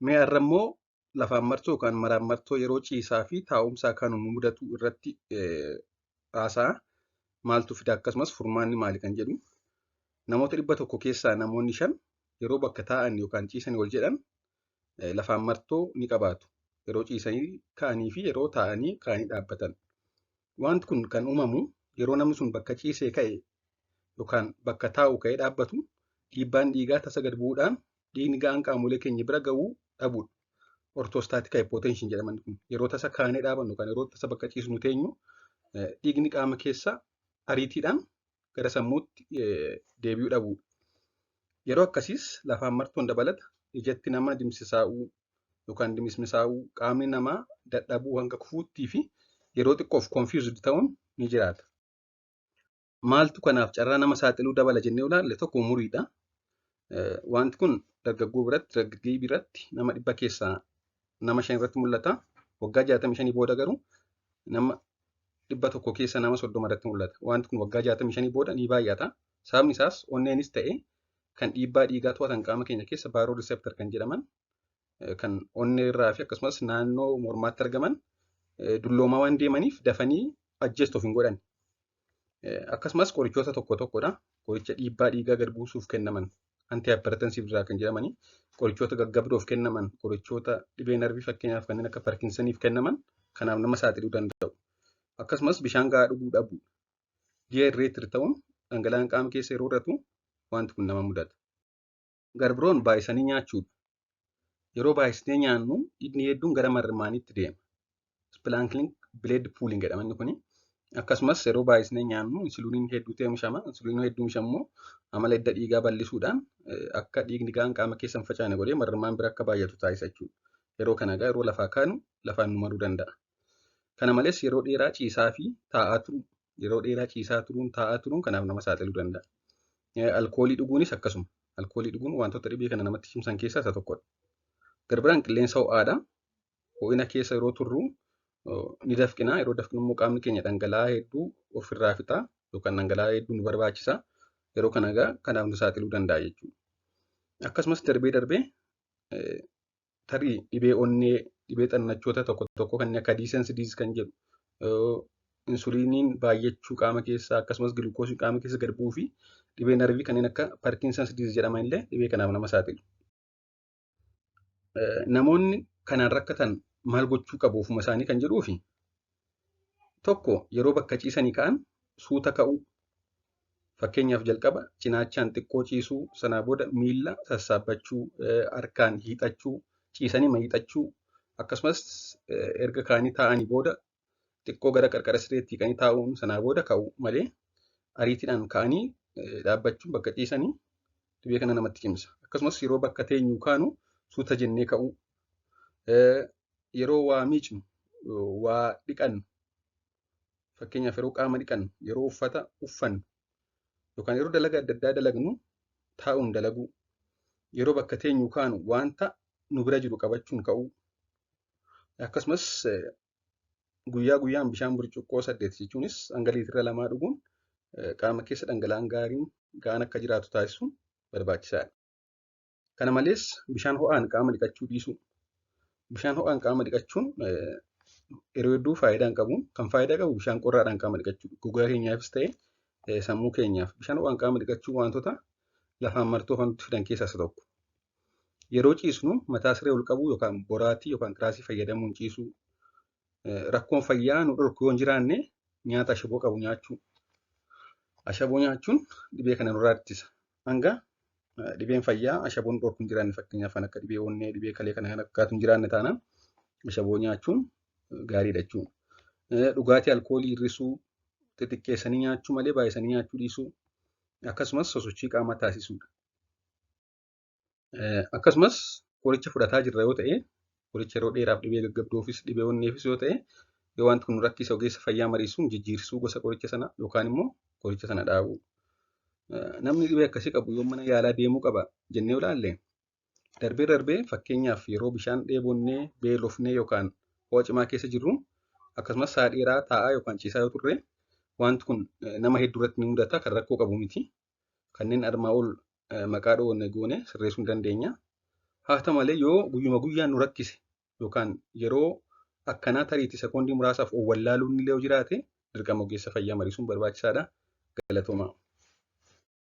Mee har'ammoo lafaan martoo yookaan maraan martoo yeroo ciisaa fi taa'umsaa kan nu mudatu irratti haasa'a. Maaltu fida akkasumas furmaanni maali kan jedhu. Namoota 100 keessaa namoonni 5 yeroo bakka taa'an yookaan ciisanii ol jedhan lafaan martoo ni qabaatu. Yeroo ciisanii ka'anii fi yeroo taa'anii ka'anii dhaabbatan. Wanti kun kan uumamu yeroo namni sun bakka ciisee ka'e yookaan bakka taa'u ka'ee dhaabbatu dhiibbaan dhiigaa tasa gad bu'uudhaan dhiigni ga'aan qaamolee keenya bira gahuu dhabudha. Ortostaatika hipootenshin jedhaman kun yeroo tasa kaanee dhaabannu kan yeroo tasa bakka ciisnu teenyu dhiigni qaama keessa ariitiidhaan gara sammuutti deebi'uu dhabudha. Yeroo akkasiis lafaan martoon dabalata ijatti nama dimsisaa'uu yookaan dimismisaa'uu qaamni namaa dadhabuu hanga kufuuttii fi yeroo xiqqoof confused ta'uun ni jiraata. Maaltu kanaaf carraa nama saaxiluu dabala jennee ilaalle tokko umuriidha. Wanti kun dargaggoo biratti dargaggeeyyii biratti nama 100 keessaa nama 5 irratti mul'ata. Waggaa 65 booda garuu nama 100 keessa nama 30 irratti mul'ata. Wanti kun waggaa 65 booda ni baay'ata. Sababni isaas onneenis ta'e kan dhiibbaa dhiigaa to'atan qaama keenya keessa baaroo riiseeptar kan jedhaman kan onnee irraa fi akkasumas naannoo mormaatti argaman dulloomaa waan deemaniif dafanii ajjeestu of hin godhan. Akkasumas qorichoota tokkodha. Qoricha dhiibbaa dhiigaa gad buusuuf kennaman antihypertensive irraa kan jedhamanii qorichoota gaggabdoof kennaman qorichoota dhibee narvii fakkeenyaaf kanneen akka parkinsaniif kennaman kanaaf nama saaxiluu danda'u. Akkasumas bishaan gahaa dhuguu dhabuu. Dehydrated ta'uun dhangala'aan qaama keessa yeroo hir'atu wanti kun nama mudata. Garbiroon baay'isanii nyaachuudha. Yeroo baay'isnee nyaannu dhiigni hedduun gara marmaaniitti deema. Splankling blood pooling jedhaman kuni. Akkasumas yeroo baay'isnee nyaannu insuliiniin hedduutu oomishama. Insuliiniin hedduu oomishamu amala hidda dhiigaa bal'isuudhaan akka dhiigni ga'aan qaama keessa hin facaane godhee marmaan bira akka baay'atu taasisa jechuudha. Yeroo kana egaa yeroo lafaa kaanu lafaan nu maruu danda'a. Kana malees yeroo dheeraa ciisaa fi taa'aa turuu. Yeroo dheeraa ciisaa turuun taa'aa turuun kanaaf nama saaxiluu danda'a. Alkoolii dhuguunis akkasuma. Alkoolii dhuguun wantoota dhibee kana namatti cimsan keessaa isa tokkodha. Garbiraan qilleensa ho'aadha. Ho'ina keessa yeroo turru ni dafqina. Yeroo dafqinu immoo qaamni keenya dhangala'aa hedduu ofirraa fixa yookaan dhangala'aa hedduu nu barbaachisa. Yeroo kana egaa kanaaf nu saaxiluu danda'a jechuudha. Akkasumas darbee tarii dhibee onnee, dhibee xannachoota tokko kanneen akka diisensi diis kan jedhu insuliiniin baay'achuu qaama keessaa akkasumas gilukoosii qaama keessa gad bu'uu fi dhibee narvii kanneen akka parkinsans diis jedhaman illee dhibee kanaaf nama saaxilu. Namoonni kanaan rakkatan maal gochuu qabu ofuma isaanii kan jedhuu fi tokko yeroo bakka ciisanii ka'an suuta ka'uu. Fakkeenyaaf jalqaba cinaachaan xiqqoo ciisuu, sanaa booda miila sassaabbachuu, harkaan hiixachuu, ciisanii hiixachuu, akkasumas erga kaanii taa'anii booda xiqqoo gara qarqara sireetti hiiqanii taa'uun sanaa booda ka'uu malee ariitiidhaan ka'anii dhaabbachuun bakka ciisanii dhibee kana namatti cimsa. Akkasumas yeroo bakka teenyuu kaanu suuta jennee ka'uu. Yeroo waa miicnu, waa dhiqannu, fakkeenyaaf yeroo qaama dhiqannu, yeroo uffata uffannu, yookaan yeroo dalagaa adda addaa dalagnu taa'uun dalaguu. Yeroo bakka teenyuu kaanu wanta nu bira jiru qabachuun ka'uu. Akkasumas guyyaa guyyaan bishaan burcuqqoo 8 jechuunis hanga liitira 2 dhuguun qaama keessa dhangala'aan ga'aan akka jiraatu taasisuun barbaachisaadha. Kana malees bishaan ho'aan qaama dhiqachuu dhiisuu. Bishaan ho'aan qaama dhiqachuun yeroo hedduu faayidaa hin qabu. Kan faayidaa qabu bishaan qorraadhaan qaama dhiqachuu. Gogaa keenyaafis ta'e sammuu keenyaaf. Bishaan ho'aan qaama dhiqachuu wantoota lafaan martoo wanti fidan keessaa isa tokko. Yeroo ciisnu mataa siree ol qabuu yookaan boraatii yookaan tiraasii fayyadamuun ciisuu. Rakkoon fayyaa nu dhorku yoo hin jiraanne nyaata ashaboo qabu nyaachuu. Ashaboo nyaachuun dhibee kana nurraa ittisa. Hanga dhibeen fayyaa ashaboon dhorku hin jiraanne fakkeenyaaf kan akka dhibee onnee, dhibee kalee kana kan akkaatu hin jiraanne taanaan ashaboo nyaachuun gaariidha jechuudha. Dhugaatii alkoolii hir'isuu, xixiqqeessanii nyaachuu malee baay'isanii nyaachuu dhiisuu. Akkasumas sosochii qaamaa taasisuudha. Akkasumas qoricha fudhataa jirra yoo ta'e, qoricha yeroo dheeraaf dhibee gaggabdoofis dhibee onneefis yoo ta'e, yoo wanti kun rakkisa ogeessa fayyaa mariisuun jijjiirsuu gosa qoricha sana yookaan immoo qoricha sana dhaabuu. Namni dhibee akkasii qabu yoo mana yaalaa deemuu qaba jennee ilaalle darbee fakkeenyaaf yeroo bishaan dheebonnee beelofnee yookaan ho'a cimaa keessa jirru akkasumas sa'a dheeraa taa'aa yookaan ciisaa yoo turre wanti kun nama hedduu irratti ni mudata kan rakkoo qabu miti. Kanneen armaa ol maqaa dhoowwanne goone sirreessuu ni dandeenya. Haa ta'u malee yoo guyyuma guyyaan nu rakkise yookaan yeroo akkanaa tariitii sekoondii muraasaaf wallaaluun illee yoo jiraate dirqama ogeessa fayyaa mariisuun barbaachisaadha. Galatoomaa.